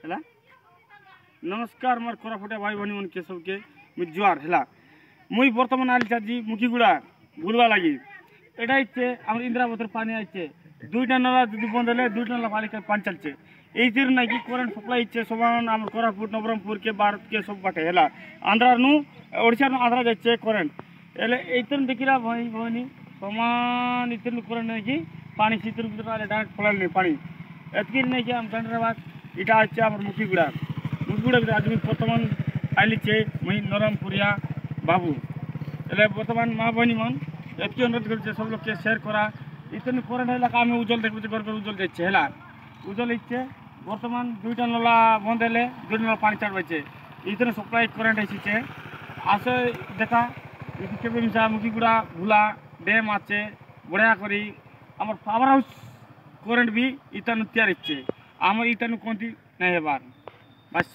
है। नमस्कार मोर कोरापुटिया भाई भनी मन के सबके जुआर है। मुई बर्तमान आली चाची मुखीगुड़ा बुलवा लगी एटा इच्छे आम इंदिरावती पानी आइचे दुईटा नाला जो बंद है दुईटा नाला पानी पानी चलছে এইটির নাকি কারেন্ট সপ্লাই ইচ্ছে সমান আমার কোরাপুট নবরঙ্গপুর কে ভারত के सब बाटे है। आंध्रा नु ओडिशा नु आंध्रा जाइए करेंट एले इतन देखिरा भाई भनी समान इतन करेंट नहीं कि पानी सीतर भीतर डायरेक्ट पड़ल नहीं पानी एतकी नहीं कि हम धन्यवाद इटा आच्छे आम मुखीगुड़ा आज बर्तमान आईचे मुई नरमपुरिया बाबू एले बर्तमान माँ बहनी मन एतकी अनुरोध कर सब लोग के शेयर करा इतन करेंट है आम उज्जवल देखते घर घर उज्जवल जाइए है उज्जवल इच्छे बर्तमान दुईटा नला बंद है दुईटा नला पानी चाड़बाइছে इतने सप्लाई करेंट आईचे आसे देखा के मिसा मुखीगुड़ा भुला डैम आछे बढ़िया करी आम पावर हाउस करेंट भी इतन तैयार इच्छे आम इतन कौन नहीं है बार बस।